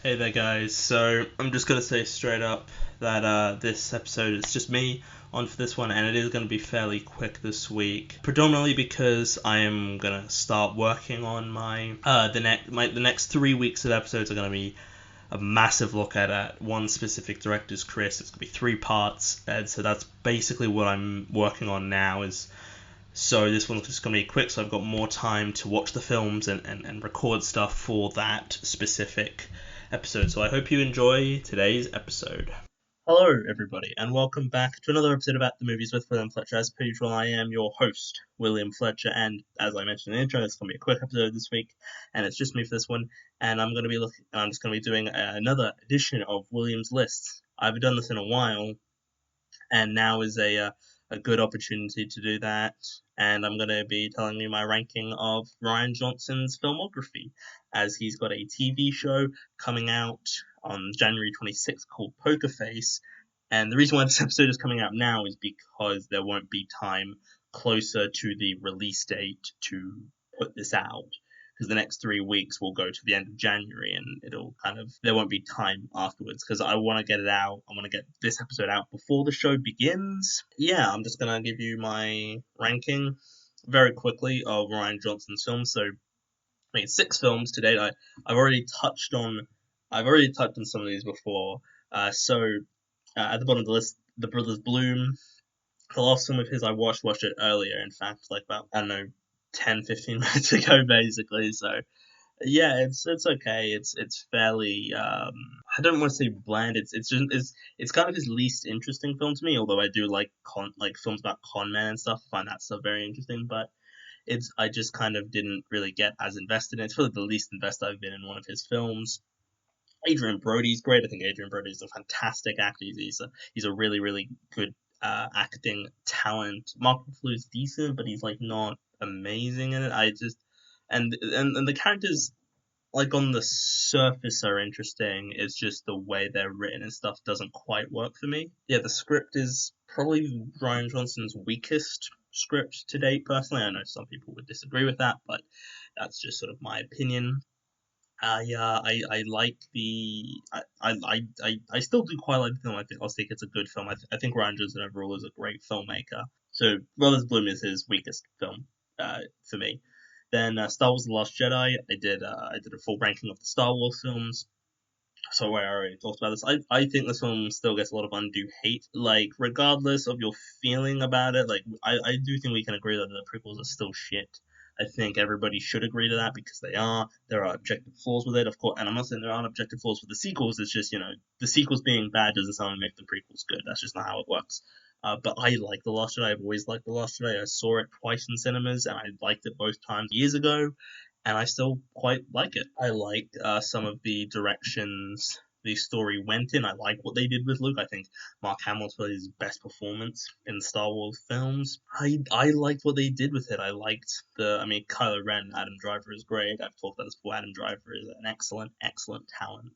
Hey there, guys. So I'm just gonna say straight up that this episode is just me on for this one, and it is gonna be fairly quick this week. Predominantly because I am gonna start working on the next 3 weeks of episodes are gonna be a massive look at one specific director's career. So it's gonna be 3 parts, and so that's basically what I'm working on now. So this one's just going to be quick, so I've got more time to watch the films and record stuff for that specific episode. So I hope you enjoy today's episode. Hello, everybody, and welcome back to another episode of At the Movies with William Fletcher. As per usual, I am your host, William Fletcher, and as I mentioned in the intro, it's going to be a quick episode this week, and it's just me for this one, and I'm just going to be doing another edition of William's Lists. I haven't done this in a while, and now is a good opportunity to do that. And I'm going to be telling you my ranking of Rian Johnson's filmography, as he's got a TV show coming out on January 26th called Poker Face. And the reason why this episode is coming out now is because there won't be time closer to the release date to put this out, because the next 3 weeks will go to the end of January, and there won't be time afterwards, because I want to get it out. I want to get this episode out before the show begins. Yeah, I'm just going to give you my ranking very quickly of Rian Johnson's films. So, I mean, 6 films to date. I've already touched on some of these before. At the bottom of the list, The Brothers Bloom. The last film of his I watched it earlier, in fact, like about, I don't know, 10, 15 minutes ago, basically. So, yeah, it's okay. It's fairly I don't want to say bland. It's kind of his least interesting film to me. Although I do like films about con men and stuff. I find that stuff very interesting. But I just kind of didn't really get as invested in it. It's probably the least invested I've been in one of his films. Adrian Brody's great. I think Adrian Brody is a fantastic actor. He's a really really good acting talent. Mark Ruffalo's decent, but he's like not amazing in it. And the characters, like, on the surface are interesting. It's just the way they're written and stuff doesn't quite work for me. Yeah, the script is probably Rian Johnson's weakest script to date. Personally, I know some people would disagree with that, but that's just sort of my opinion. I like I still do quite like the film. I think it's a good film. I think Rian Johnson overall is a great filmmaker. So Brothers Bloom is his weakest film, for me. Then Star Wars: The Last Jedi. I did a full ranking of the Star Wars films. So I already talked about this. I think this film still gets a lot of undue hate. Like, regardless of your feeling about it, like, I do think we can agree that the prequels are still shit. I think everybody should agree to that, because they are. There are objective flaws with it, of course, and I'm not saying there aren't objective flaws with the sequels. It's just, the sequels being bad doesn't somehow make the prequels good. That's just not how it works. But I like The Last Jedi. I've always liked The Last Jedi. I saw it twice in cinemas, and I liked it both times years ago, and I still quite like it. I like some of the directions the story went in. I like what they did with Luke. I think Mark Hamill's probably his best performance in the Star Wars films. I liked what they did with it. I liked Kylo Ren, Adam Driver is great. I've talked about this before. Adam Driver is an excellent, excellent talent.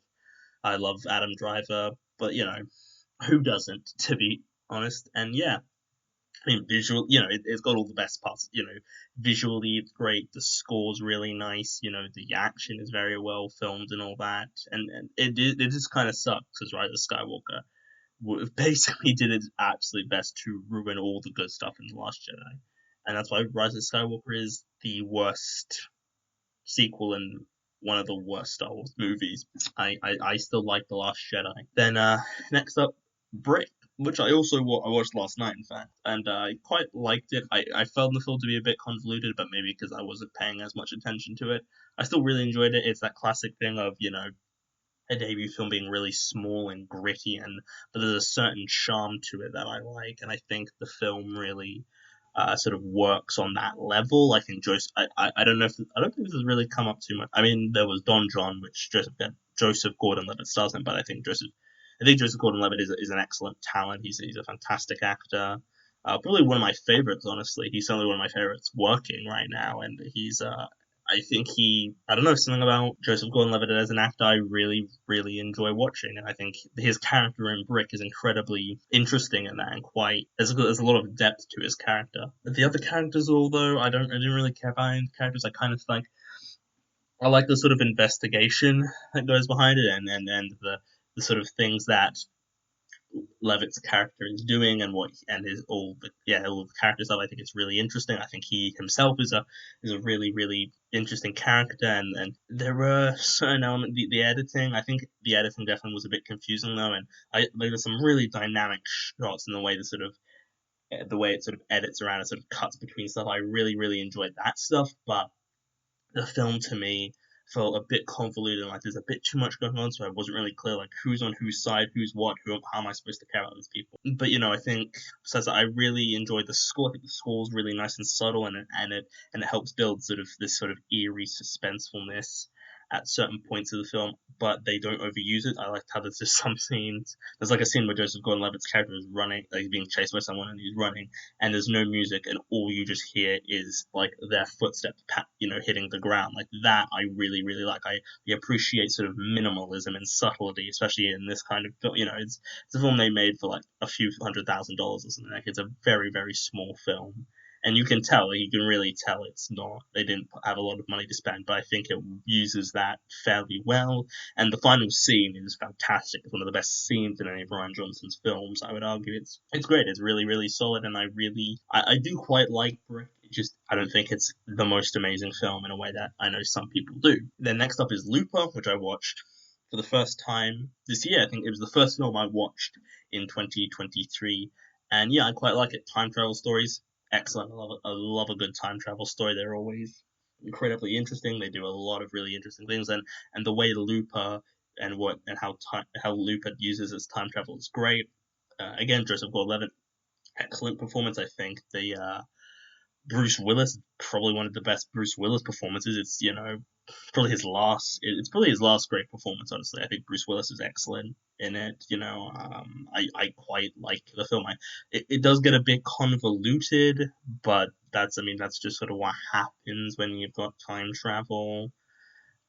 I love Adam Driver, but who doesn't, to be honest? And yeah, I mean, it's got all the best parts. Visually, it's great. The score's really nice. The action is very well filmed and all that. And it just kind of sucks because Rise of Skywalker basically did its absolute best to ruin all the good stuff in The Last Jedi. And that's why Rise of Skywalker is the worst sequel and one of the worst Star Wars movies. I still like The Last Jedi. Then next up, Brick, which I watched last night, in fact, and I quite liked it. I found the film to be a bit convoluted, but maybe because I wasn't paying as much attention to it. I still really enjoyed it. It's that classic thing of, a debut film being really small and gritty, but there's a certain charm to it that I like, and I think the film really sort of works on that level. I think I don't know if I don't think this has really come up too much. I mean, there was Don John, which Joseph Gordon-Levitt stars in, but I think Joseph Gordon-Levitt is an excellent talent. He's a fantastic actor. Probably one of my favorites, honestly. He's certainly one of my favorites working right now, and I think I don't know, something about Joseph Gordon-Levitt as an actor I really, really enjoy watching, and I think his character in Brick is incredibly interesting in that, and there's a lot of depth to his character. The other characters, although I didn't really care about any characters, I kind of like I like the sort of investigation that goes behind it, and the sort of things that Levitt's character is doing, and what and his all the character stuff. I think it's really interesting. I think he himself is a really really interesting character, and there were certain elements. The editing, I think the editing definitely was a bit confusing though, and there were some really dynamic shots in the way the way it sort of edits around and sort of cuts between stuff. I really really enjoyed that stuff, but the film to me felt a bit convoluted, like there's a bit too much going on, so I wasn't really clear like who's on whose side, who's what, how am I supposed to care about these people. But I think besides that, I really enjoyed the score. I think the score is really nice and subtle, and it helps build sort of this sort of eerie suspensefulness at certain points of the film, but they don't overuse it. I liked how there's just some scenes. There's like a scene where Joseph Gordon-Levitt's character is running, like he's being chased by someone and he's running, and there's no music, and all you just hear is like their footsteps, hitting the ground. Like that, I really, really like. I appreciate sort of minimalism and subtlety, especially in this kind of film. It's a film they made for like a few $100,000 or something. Like it's a very, very small film. And you can tell, like, you can really tell it's not, they didn't have a lot of money to spend, but I think it uses that fairly well. And the final scene is fantastic. It's one of the best scenes in any of Rian Johnson's films, I would argue. It's great. It's really, really solid, and I do quite like Brick. I don't think it's the most amazing film in a way that I know some people do. Then next up is Looper, which I watched for the first time this year. I think it was the first film I watched in 2023. And yeah, I quite like it. Time travel stories, excellent. I love a good time travel story. They're always incredibly interesting. They do a lot of really interesting things, and the way Looper and how Looper uses its time travel is great. Again, Joseph Gordon-Levitt, excellent performance. I think the Bruce Willis, probably one of the best Bruce Willis performances. It's probably his last great performance, honestly. I think Bruce Willis is excellent in it. I quite like the film. It does get a bit convoluted, but that's just sort of what happens when you've got time travel.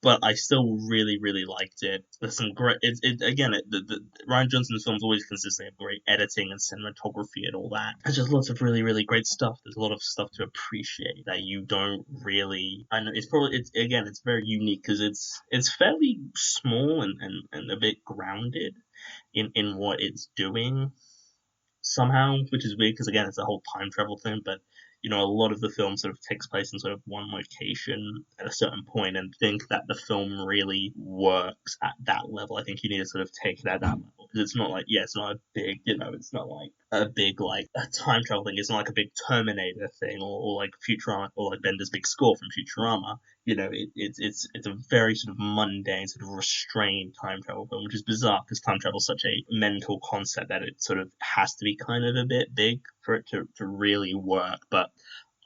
But I still really, really liked it. There's some great. The Rian Johnson's films always consisting of great editing and cinematography and all that. There's just lots of really, really great stuff. There's a lot of stuff to appreciate that you don't really. I know it's very unique because it's fairly small and a bit grounded in what it's doing somehow, which is weird because again it's a whole time travel thing, but a lot of the film sort of takes place in sort of one location at a certain point, and think that the film really works at that level. I think you need to sort of take it at that level because it's not like it's not a big it's not like a big like a time travel thing. It's not like a big Terminator thing or like Futurama or like Bender's big score from Futurama. It's a very sort of mundane, sort of restrained time travel film, which is bizarre because time travel is such a mental concept that it sort of has to be kind of a bit big for it to really work. But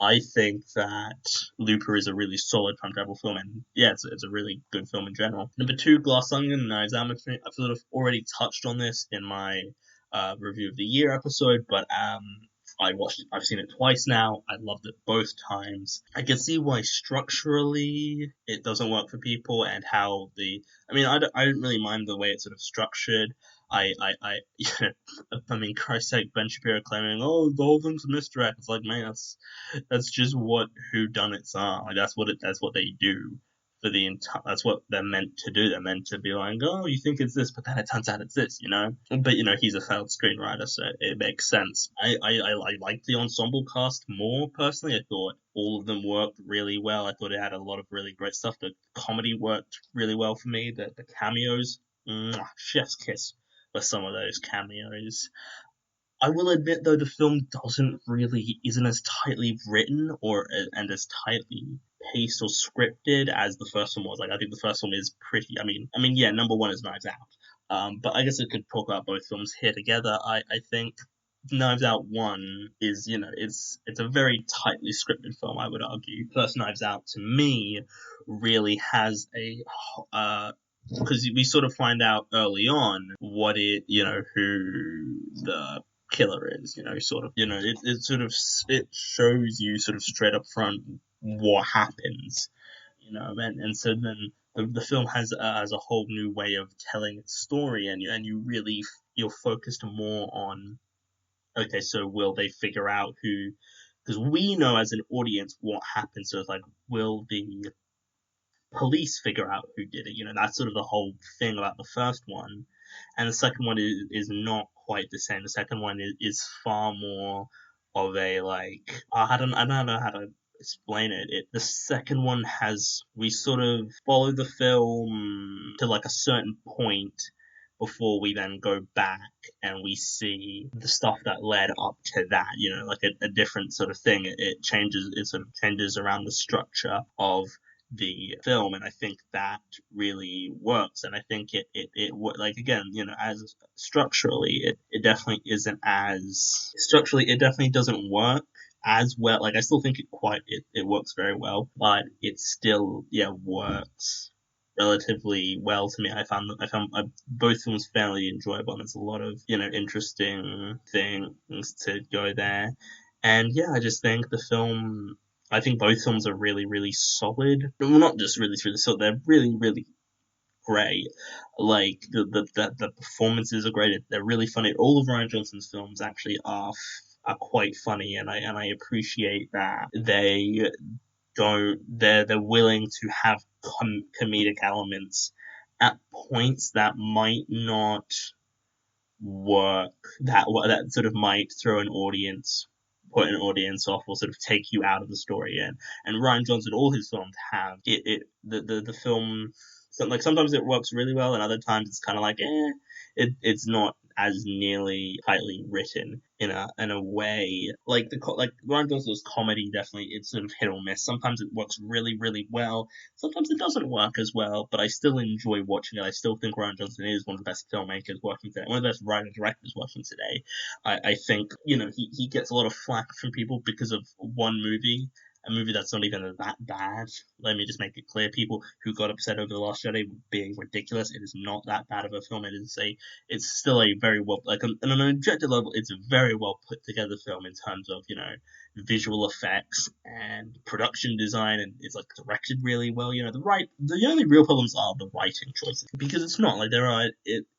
I think that Looper is a really solid time travel film, and yeah, it's a really good film in general. Number two, Glass Onion. Knives Out. I've sort of already touched on this in my review of the year episode, but I've seen it twice now. I loved it both times. I can see why structurally it doesn't work for people, and how I don't really mind the way it's sort of structured. I mean, Christ's sake, Ben Shapiro claiming, "Oh, the whole thing's a misdirect." It's like, man, that's just what whodunits are. Like that's what they do for the entire. That's what they're meant to do. They're meant to be like, "Oh, you think it's this, but then it turns out it's this." But he's a failed screenwriter, so it makes sense. I liked the ensemble cast more personally. I thought all of them worked really well. I thought it had a lot of really great stuff. The comedy worked really well for me. The cameos, chef's kiss for some of those cameos. I will admit though the film isn't as tightly written and as tightly paced or scripted as the first one was. Like I think the first one is pretty. Yeah, number one is Knives Out. But I guess I could talk about both films here together. I think Knives Out 1 is it's a very tightly scripted film. I would argue. First Knives Out to me really has a because we sort of find out early on who the killer is, it shows you sort of straight up front what happens, and so then the film has a whole new way of telling its story, and you're focused more on, okay, so will they figure out who, because we know as an audience what happens, so it's like, will the police figure out who did it. That's sort of the whole thing about the first one. And the second one is not quite the same. The second one is far more of a, like, I don't know how to explain it. The second one we sort of follow the film to like a certain point before we then go back and we see the stuff that led up to that, like a different sort of thing. It sort of changes around the structure of the film, and I think that really works. And I think like, again, as structurally, it definitely isn't as structurally, it definitely doesn't work as well. Like, I still think it works very well, but it still, works relatively well to me. I found both films fairly enjoyable, and there's a lot of interesting things to go there. And yeah, I just think I think both films are really, really solid. Well, not just really, really solid. They're really, really great. Like the performances are great. They're really funny. All of Rian Johnson's films actually are quite funny, and I appreciate that they're willing to have comedic elements at points that might not work, that sort of might put an audience off, or sort of take you out of the story. And Rian Johnson, all his films have the film. So, like, sometimes it works really well, and other times it's kind of like, it's not as nearly tightly written in a way. Like Rian Johnson's comedy, definitely, it's sort of hit or miss. Sometimes it works really, really well. Sometimes it doesn't work as well, but I still enjoy watching it. I still think Rian Johnson is one of the best filmmakers working today, one of the best writer directors working today. I think he gets a lot of flack from people because of one movie, a movie that's not even that bad. Let me just make it clear: people who got upset over The Last Jedi being ridiculous, it is not that bad of a film. It's still a very well, like, on an objective level, it's a very well put together film in terms of visual effects and production design, and it's like directed really well. The only real problems are the writing choices, because it's not like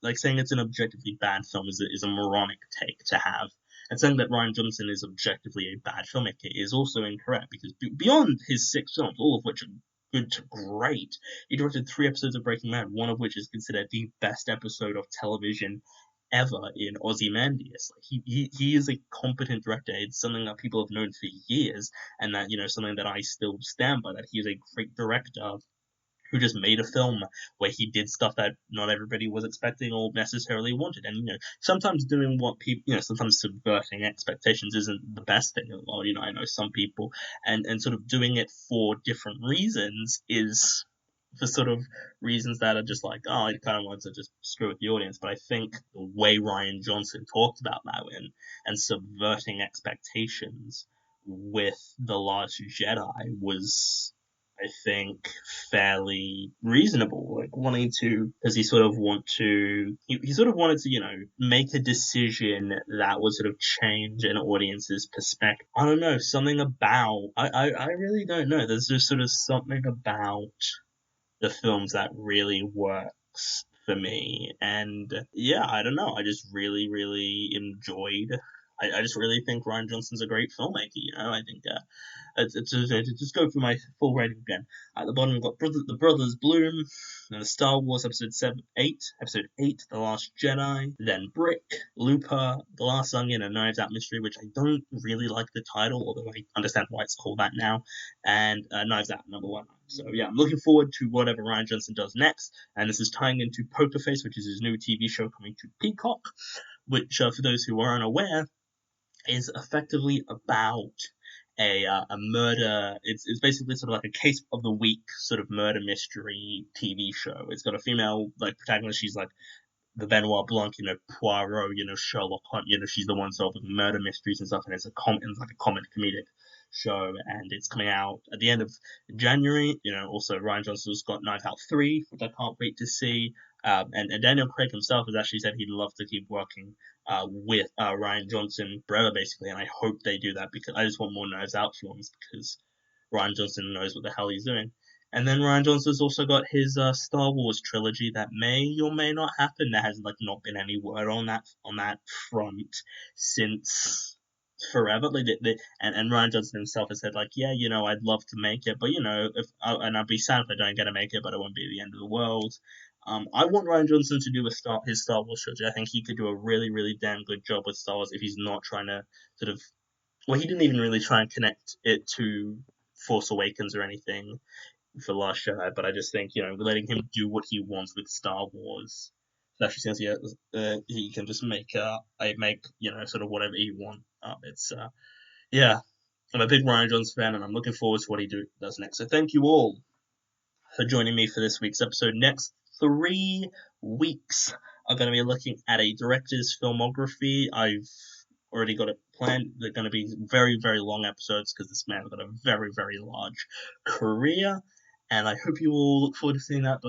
like saying it's an objectively bad film is a moronic take to have. And saying that Rian Johnson is objectively a bad filmmaker is also incorrect, because beyond his 6 films, all of which are good to great, he directed 3 episodes of Breaking Bad, one of which is considered the best episode of television ever in Ozymandias. Like, he is a competent director. It's something that people have known for years, and that something that I still stand by, that he is a great director who just made a film where he did stuff that not everybody was expecting or necessarily wanted. And sometimes doing what people, sometimes subverting expectations isn't the best thing. Or I know some people, and sort of doing it for different reasons is for sort of reasons that are just like, oh, I kind of want to just screw with the audience. But I think the way Rian Johnson talked about that and subverting expectations with The Last Jedi was, I think, fairly reasonable. Like, wanting to, because he sort of wanted to, make a decision that would sort of change an audience's perspective. I don't know, something about, I really don't know. There's just sort of something about the films that really works for me. And yeah, I don't know. I just really, really enjoyed. I just really think Rian Johnson's a great filmmaker. I think to just go through my full rating again. At the bottom, we've got the Brothers Bloom, then Star Wars Episode 8, The Last Jedi, then Brick, Looper, The Last Onion, and Knives Out Mystery, which I don't really like the title, although I understand why it's called that now, and Knives Out #1. So yeah, I'm looking forward to whatever Rian Johnson does next, and this is tying into Poker Face, which is his new TV show coming to Peacock, which, for those who are unaware, is effectively about a murder. It's basically sort of like a case of the week sort of murder mystery TV show. It's got a female, like, protagonist. She's like the Benoit Blanc, Poirot, Sherlock Holmes. She's the one solving murder mysteries and stuff. And it's like a comic comedic show, and it's coming out at the end of January. Also Rian Johnson's got Knives Out 3, which I can't wait to see. And Daniel Craig himself has actually said he'd love to keep working with Rian Johnson forever, basically, and I hope they do that, because I just want more Knives Out films, because Rian Johnson knows what the hell he's doing. And then Rian Johnson's also got his Star Wars trilogy that may or may not happen. There has not been any word on that front since forever. Like and Ryan Johnson himself has said like, yeah, I'd love to make it, but if and I'd be sad if I don't get to make it, but it won't be the end of the world. I want Ryan Johnson to do his Star Wars trilogy. I think he could do a really, really damn good job with Star Wars if he's not trying to sort of. Well, he didn't even really try and connect it to Force Awakens or anything for Last Jedi, but I just think letting him do what he wants with Star Wars, especially since he can just make sort of whatever he wants. It's yeah, I'm a big Ryan Johnson fan, and I'm looking forward to what he does next. So thank you all for joining me for this week's episode. Next 3 weeks are going to be looking at a director's filmography. I've already got it planned. They're going to be very, very long episodes because this man's got a very, very large career. And I hope you all look forward to seeing that.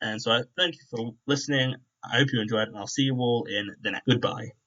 And so I thank you for listening. I hope you enjoyed it, and I'll see you all in the next. Goodbye.